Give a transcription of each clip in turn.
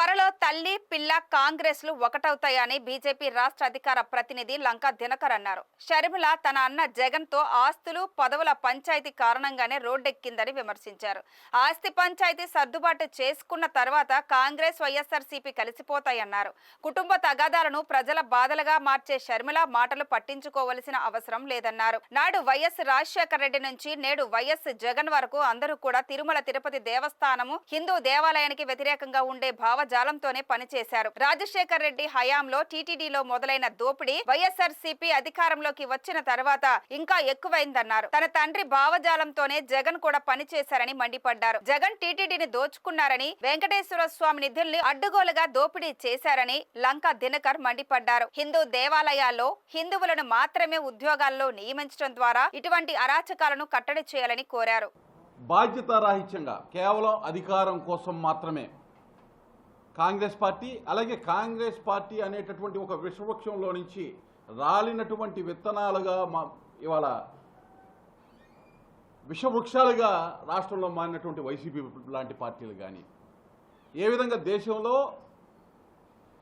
త్వరలో తల్లి పిల్ల కాంగ్రెస్లు ఒకటవుతాయని బీజేపీ రాష్ట్ర అధికార ప్రతినిధి లంకా దినకర్ అన్నారు. షర్మిల తన అన్న జగన్ తో ఆస్తులు పదవుల పంచాయతీ కారణంగానే రోడ్డెక్కిందని విమర్శించారు. ఆస్తి పంచాయతీ సర్దుబాటు చేసుకున్న తర్వాత కాంగ్రెస్ వైఎస్ఆర్సీపీ కలిసిపోతాయన్నారు. కుటుంబ తగాదాలను ప్రజల బాధలుగా మార్చే షర్మిల మాటలు పట్టించుకోవలసిన అవసరం లేదన్నారు. నాడు వైఎస్ రాజశేఖర రెడ్డి నుంచి నేడు వైఎస్ జగన్ వరకు అందరూ కూడా తిరుమల తిరుపతి దేవస్థానము హిందూ దేవాలయానికి వ్యతిరేకంగా ఉండే భావజాలంతోనే పనిచేశారు. రాజశేఖర్ రెడ్డి హయాంలో టీటీడీలో మొదలైన దోపిడీ వైఎస్ఆర్సీపీ అధికారంలోకి వచ్చిన తర్వాత ఇంకా ఎక్కువైందన్నారు. తన తండ్రి భావజాలంతోనే జగన్ కూడా పనిచేశారని మండిపడ్డారు. జగన్ టీటీడీని దోచుకున్నారని, వెంకటేశ్వర స్వామి నిధుల్ని అడ్డుగోలుగా దోపిడీ చేశారని లంకా దినకర్ మండిపడ్డారు. హిందూ దేవాలయాల్లో హిందువులను మాత్రమే ఉద్యోగాల్లో నియమించడం ద్వారా ఇటువంటి అరాచకాలను కట్టడి చేయాలని కోరారు. బాధ్యతారాహిత్యంగా కేవలం అధికారం కోసం మాత్రమే కాంగ్రెస్ పార్టీ, అలాగే కాంగ్రెస్ పార్టీ అనేటటువంటి ఒక విషవృక్షంలో నుంచి రాలినటువంటి విత్తనాలుగా ఇవాళ విషవృక్షాలుగా రాష్ట్రంలో మారినటువంటి వైసీపీ లాంటి పార్టీలు కానీ ఏ విధంగా దేశంలో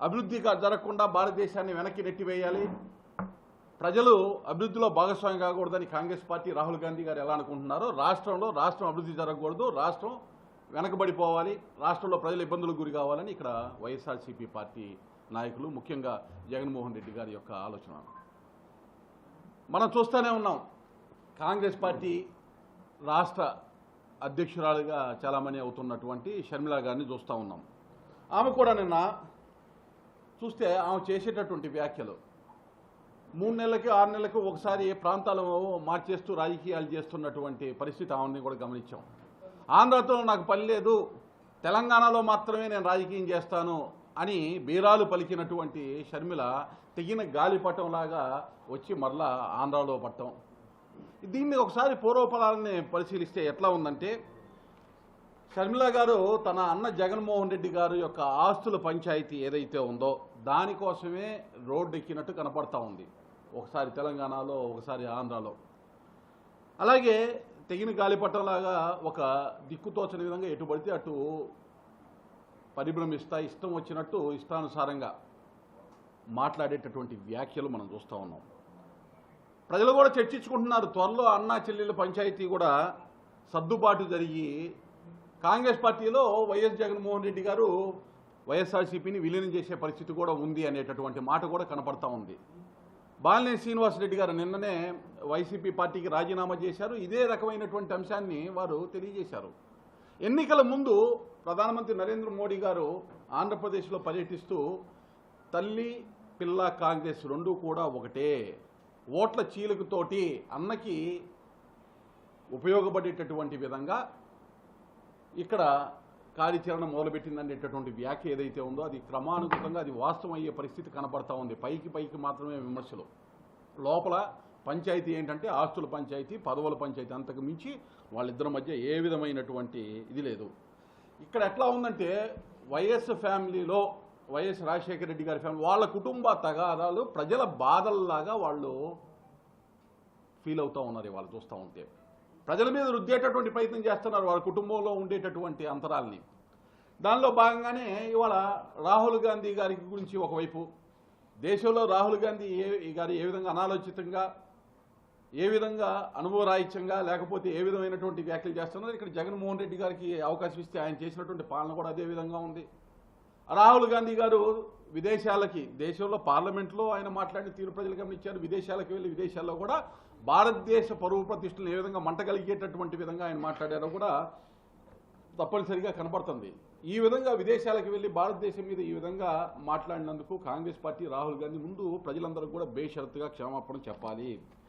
అభివృద్ధిగా జరగకుండా భారతదేశాన్ని వెనక్కి నెట్టివేయాలి, ప్రజలు అభివృద్ధిలో భాగస్వామ్యం కాకూడదని కాంగ్రెస్ పార్టీ రాహుల్ గాంధీ గారు ఎలా అనుకుంటున్నారో, రాష్ట్రం అభివృద్ధి జరగకూడదు, రాష్ట్రం వెనకబడిపోవాలి, రాష్ట్రంలో ప్రజలు ఇబ్బందులకు గురి కావాలని ఇక్కడ వైఎస్ఆర్సీపీ పార్టీ నాయకులు, ముఖ్యంగా జగన్మోహన్ రెడ్డి గారి యొక్క ఆలోచన మనం చూస్తూనే ఉన్నాం. కాంగ్రెస్ పార్టీ రాష్ట్ర అధ్యక్షురాలుగా చాలామంది అవుతున్నటువంటి షర్మిల గారిని చూస్తూ ఉన్నాం. ఆమె కూడా నిన్న చూస్తే ఆమె చేసేటటువంటి వ్యాఖ్యలు 3 నెలలకి 6 నెలలకు ఒకసారి ప్రాంతాలను మార్చేస్తూ రాజకీయాలు చేస్తున్నటువంటి పరిస్థితి ఆమెని కూడా గమనించాం. ఆంధ్రతో నాకు పని లేదు, తెలంగాణలో మాత్రమే నేను రాజకీయం చేస్తాను అని బీరాలు పలికినటువంటి షర్మిల తెగిన గాలిపటంలాగా వచ్చి మరలా ఆంధ్రాలో పట్టం. దీన్ని ఒకసారి పూర్వపరాలని పరిశీలిస్తే ఎట్లా ఉందంటే, షర్మిల గారు తన అన్న జగన్మోహన్ రెడ్డి గారు యొక్క ఆస్తుల పంచాయతీ ఏదైతే ఉందో దానికోసమే రోడ్డు ఎక్కినట్టు కనపడతా ఉంది. ఒకసారి తెలంగాణలో, ఒకసారి ఆంధ్రాలో. అలాగే తెగిన గాలిపట్టంలాగా ఒక దిక్కుతోచని విధంగా ఎటు పడితే అటు పరిభ్రమిస్తా ఇష్టం వచ్చినట్టు ఇష్టానుసారంగా మాట్లాడేటటువంటి వ్యాఖ్యలు మనం చూస్తూ ఉన్నాం. ప్రజలు కూడా చర్చించుకుంటున్నారు. త్వరలో అన్నా చెల్లెళ్ళ పంచాయతీ కూడా సర్దుబాటు జరిగి కాంగ్రెస్ పార్టీలో వైఎస్ జగన్మోహన్ రెడ్డి గారు వైఎస్ఆర్సీపీని విలీనం చేసే పరిస్థితి కూడా ఉంది అనేటటువంటి మాట కూడా కనపడతా ఉంది. బాలినేని శ్రీనివాసరెడ్డి గారు నిన్ననే వైసీపీ పార్టీకి రాజీనామా చేశారు. ఇదే రకమైనటువంటి అంశాన్ని వారు తెలియజేశారు. ఎన్నికల ముందు ప్రధానమంత్రి నరేంద్ర మోడీ గారు ఆంధ్రప్రదేశ్లో పర్యటిస్తూ తల్లి పిల్ల కాంగ్రెస్ రెండూ కూడా ఒకటే, ఓట్ల చీలికతోటి అన్నకి ఉపయోగపడేటటువంటి విధంగా ఇక్కడ కార్యాచరణ మొదలుపెట్టిందనేటటువంటి వ్యాఖ్య ఏదైతే ఉందో అది క్రమానుగతంగా అది వాస్తవం అయ్యే పరిస్థితి కనబడతా ఉంది. పైకి మాత్రమే విమర్శలు, లోపల పంచాయతీ ఏంటంటే ఆస్తుల పంచాయతీ, పదవుల పంచాయతీ, అంతకు మించి వాళ్ళిద్దరి మధ్య ఏ విధమైనటువంటి ఇది లేదు. ఇక్కడ ఎట్లా ఉందంటే వైఎస్ ఫ్యామిలీలో వైఎస్ రాజశేఖర రెడ్డి గారి ఫ్యామిలీ వాళ్ళ కుటుంబ తగాదాలు ప్రజల బాధల్లాగా వాళ్ళు ఫీల్ అవుతూ ఉన్నారు. వాళ్ళు చూస్తూ ఉంటే ప్రజల మీద రుద్దేటటువంటి ప్రయత్నం చేస్తున్నారు వాళ్ళ కుటుంబంలో ఉండేటటువంటి అంతరాలని. దానిలో భాగంగానే ఇవాళ రాహుల్ గాంధీ గారి గురించి ఒకవైపు దేశంలో రాహుల్ గాంధీ గారు ఏ విధంగా అనాలోచితంగా, ఏ విధంగా అనుభవరాహిత్యంగా, లేకపోతే ఏ విధమైనటువంటి వ్యాఖ్యలు చేస్తున్నారు. ఇక్కడ జగన్మోహన్ రెడ్డి గారికి అవకాశం ఇస్తే ఆయన చేసినటువంటి పాలన కూడా అదే విధంగా ఉంది. రాహుల్ గాంధీ గారు విదేశాలకి, దేశంలో పార్లమెంట్లో ఆయన మాట్లాడిన తీరు ప్రజలు గమనించారు. విదేశాలకు వెళ్ళి విదేశాల్లో కూడా భారతదేశ పరువు ప్రతిష్టలను ఏ విధంగా మంటగలిగేటటువంటి విధంగా ఆయన మాట్లాడారో కూడా తప్పనిసరిగా కనబడుతుంది. ఈ విధంగా విదేశాలకు వెళ్ళి భారతదేశం మీద ఈ విధంగా మాట్లాడినందుకు కాంగ్రెస్ పార్టీ రాహుల్ గాంధీ ముందు ప్రజలందరూ కూడా బేషరతుగా క్షమాపణ చెప్పాలి.